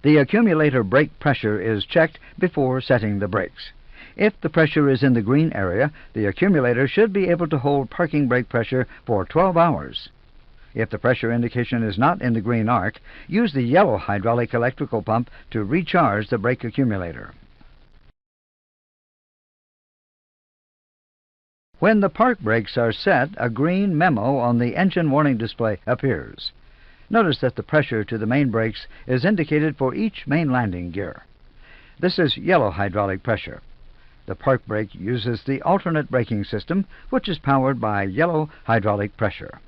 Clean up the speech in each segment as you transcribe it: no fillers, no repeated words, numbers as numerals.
The accumulator brake pressure is checked before setting the brakes. If the pressure is in the green area, the accumulator should be able to hold parking brake pressure for 12 hours. If the pressure indication is not in the green arc, use the yellow hydraulic electrical pump to recharge the brake accumulator. When the park brakes are set, a green memo on the engine warning display appears. Notice that the pressure to the main brakes is indicated for each main landing gear. This is yellow hydraulic pressure. The park brake uses the alternate braking system, which is powered by yellow hydraulic pressure.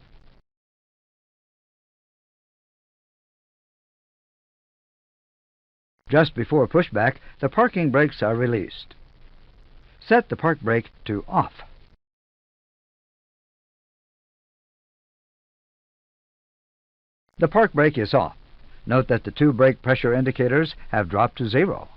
Just before pushback, the parking brakes are released. Set the park brake to off. The park brake is off. Note that the two brake pressure indicators have dropped to 0.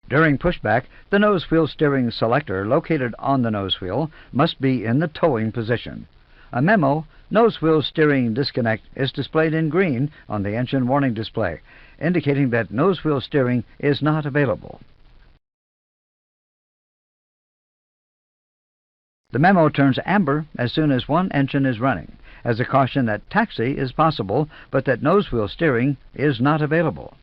During pushback, the nose wheel steering selector located on the nose wheel must be in the towing position. A memo, Nose Wheel Steering Disconnect, is displayed in green on the engine warning display, indicating that nose wheel steering is not available. The memo turns amber as soon as one engine is running, as a caution that taxi is possible, but that nose wheel steering is not available.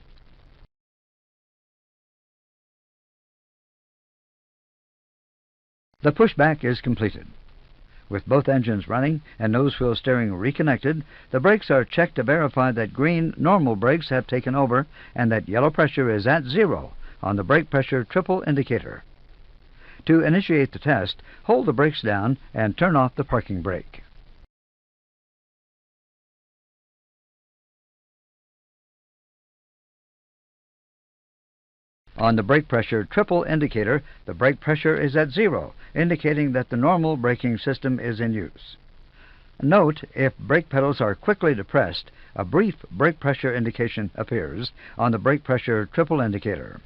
The pushback is completed. With both engines running and nose wheel steering reconnected, the brakes are checked to verify that green normal brakes have taken over and that yellow pressure is at 0 on the brake pressure triple indicator. To initiate the test, hold the brakes down and turn off the parking brake. On the brake pressure triple indicator, the brake pressure is at 0, indicating that the normal braking system is in use. Note, if brake pedals are quickly depressed, a brief brake pressure indication appears on the brake pressure triple indicator.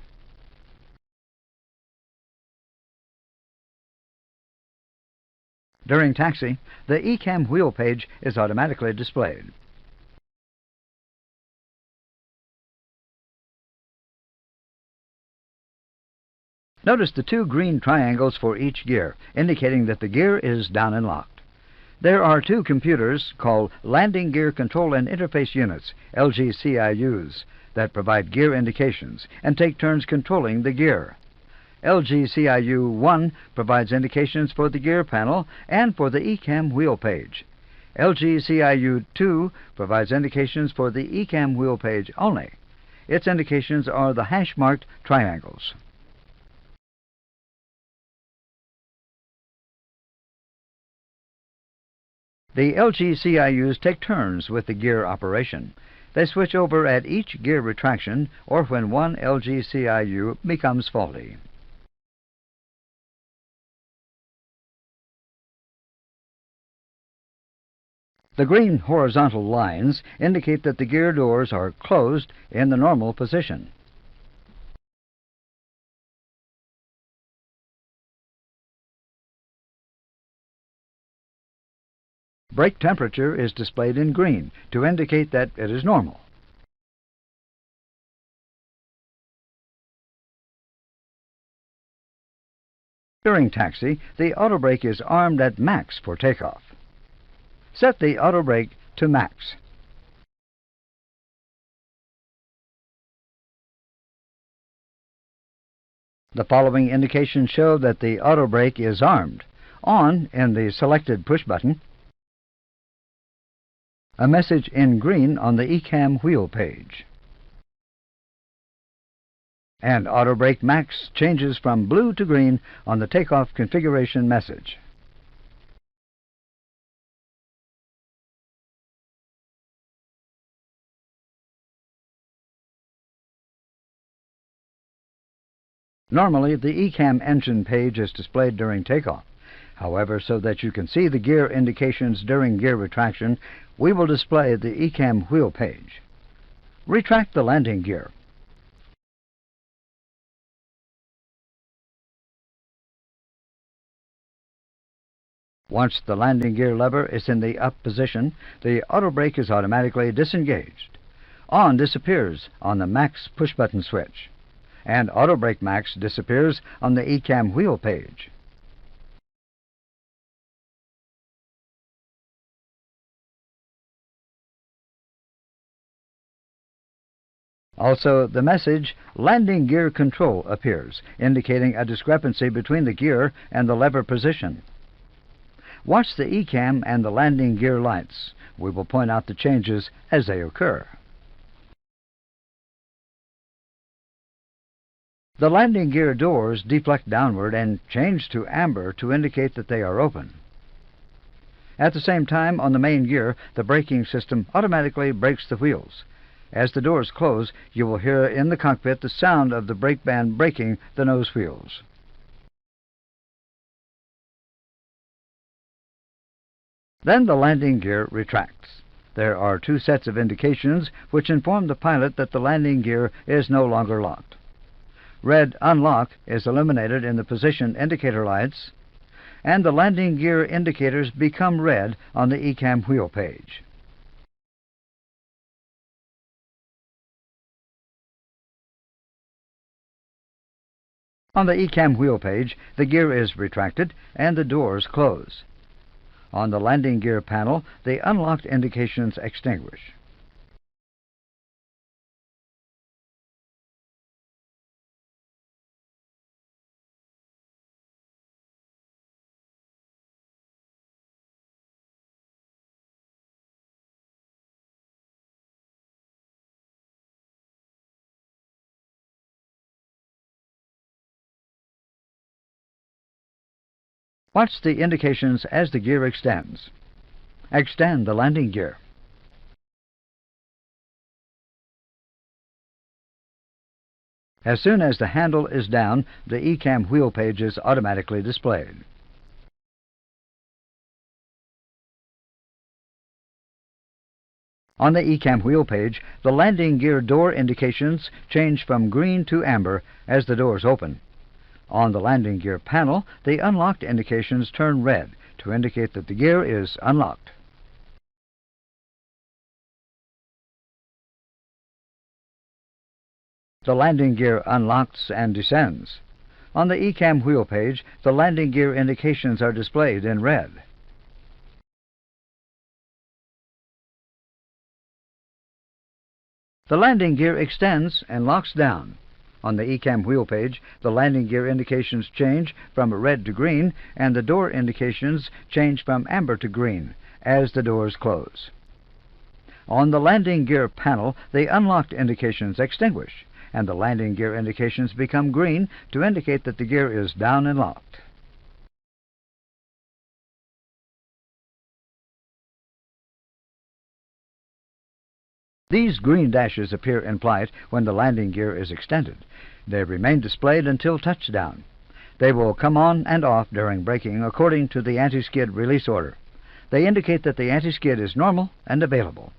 During taxi, the ECAM wheel page is automatically displayed. Notice the two green triangles for each gear, indicating that the gear is down and locked. There are two computers called Landing Gear Control and Interface Units, LGCIUs, that provide gear indications and take turns controlling the gear. LGCIU 1 provides indications for the gear panel and for the ECAM wheel page. LGCIU 2 provides indications for the ECAM wheel page only. Its indications are the hash-marked triangles. The LGCIUs take turns with the gear operation. They switch over at each gear retraction or when one LGCIU becomes faulty. The green horizontal lines indicate that the gear doors are closed in the normal position. Brake temperature is displayed in green to indicate that it is normal. During taxi, the auto brake is armed at max for takeoff. Set the auto brake to max. The following indications show that the auto brake is armed. On in the selected push button, a message in green on the ECAM wheel page. And Auto Brake Max changes from blue to green on the takeoff configuration message. Normally, the ECAM engine page is displayed during takeoff. However, so that you can see the gear indications during gear retraction, we will display the ECAM wheel page. Retract the landing gear. Once the landing gear lever is in the up position, the auto brake is automatically disengaged. On disappears on the max push-button switch, and auto brake max disappears on the ECAM wheel page. Also, the message landing gear control appears, indicating a discrepancy between the gear and the lever position. Watch the ECAM and the landing gear lights. We will point out the changes as they occur. The landing gear doors deflect downward and change to amber to indicate that they are open. At the same time, on the main gear, the braking system automatically brakes the wheels. As the doors close, you will hear in the cockpit the sound of the brake band braking the nose wheels. Then the landing gear retracts. There are two sets of indications which inform the pilot that the landing gear is no longer locked. Red unlock is illuminated in the position indicator lights, and the landing gear indicators become red on the ECAM wheel page. On the ECAM wheel page, the gear is retracted and the doors close. On the landing gear panel, the unlocked indications extinguish. Watch the indications as the gear extends. Extend the landing gear. As soon as the handle is down, the ECAM wheel page is automatically displayed. On the ECAM wheel page, the landing gear door indications change from green to amber as the doors open. On the landing gear panel, the unlocked indications turn red to indicate that the gear is unlocked. The landing gear unlocks and descends. On the ECAM wheel page, the landing gear indications are displayed in red. The landing gear extends and locks down. On the ECAM wheel page, the landing gear indications change from red to green, and the door indications change from amber to green as the doors close. On the landing gear panel, the unlocked indications extinguish, and the landing gear indications become green to indicate that the gear is down and locked. These green dashes appear in flight when the landing gear is extended. They remain displayed until touchdown. They will come on and off during braking according to the anti-skid release order. They indicate that the anti-skid is normal and available.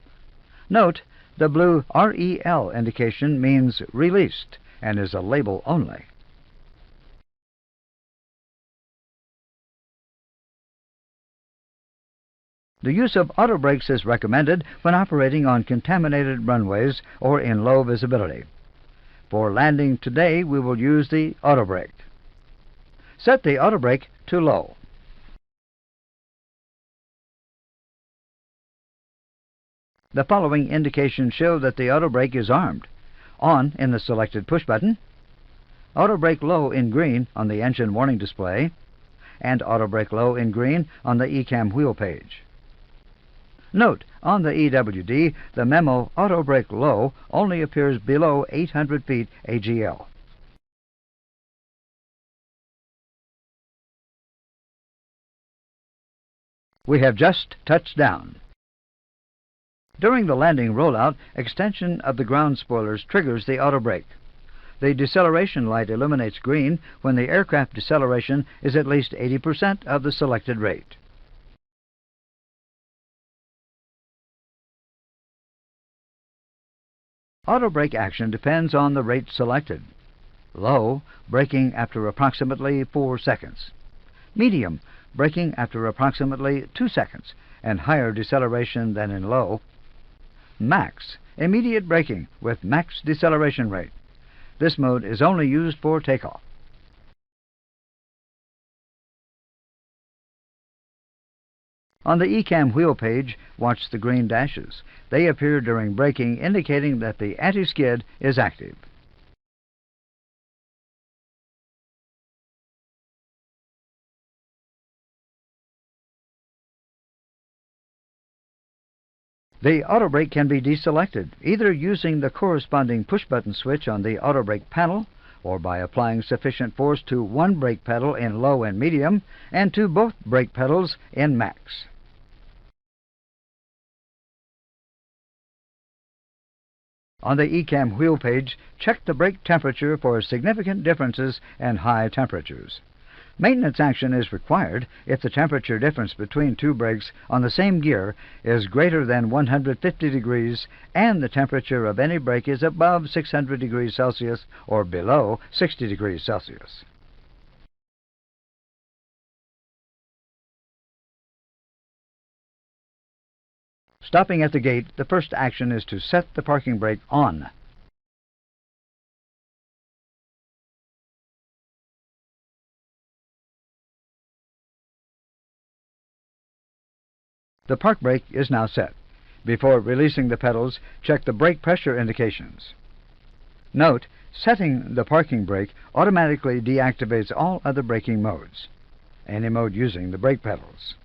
Note, the blue REL indication means released and is a label only. The use of auto brakes is recommended when operating on contaminated runways or in low visibility. For landing today, we will use the auto brake. Set the auto brake to low. The following indications show that the auto brake is armed. On in the selected push button, auto brake low in green on the engine warning display, and auto brake low in green on the ECAM wheel page. Note, on the EWD, the memo auto brake low only appears below 800 feet AGL. We have just touched down. During the landing rollout, extension of the ground spoilers triggers the auto brake. The deceleration light illuminates green when the aircraft deceleration is at least 80% of the selected rate. Auto brake action depends on the rate selected. Low, braking after approximately 4 seconds. Medium, braking after approximately 2 seconds, and higher deceleration than in low. Max, immediate braking with max deceleration rate. This mode is only used for takeoff. On the ECAM wheel page, watch the green dashes. They appear during braking, indicating that the anti-skid is active. The auto brake can be deselected, either using the corresponding push-button switch on the auto brake panel, or by applying sufficient force to one brake pedal in low and medium, and to both brake pedals in max. On the ECAM wheel page, check the brake temperature for significant differences and high temperatures. Maintenance action is required if the temperature difference between two brakes on the same gear is greater than 150 degrees and the temperature of any brake is above 600 degrees Celsius or below 60 degrees Celsius. Stopping at the gate, the first action is to set the parking brake on. The park brake is now set. Before releasing the pedals, check the brake pressure indications. Note, setting the parking brake automatically deactivates all other braking modes, any mode using the brake pedals.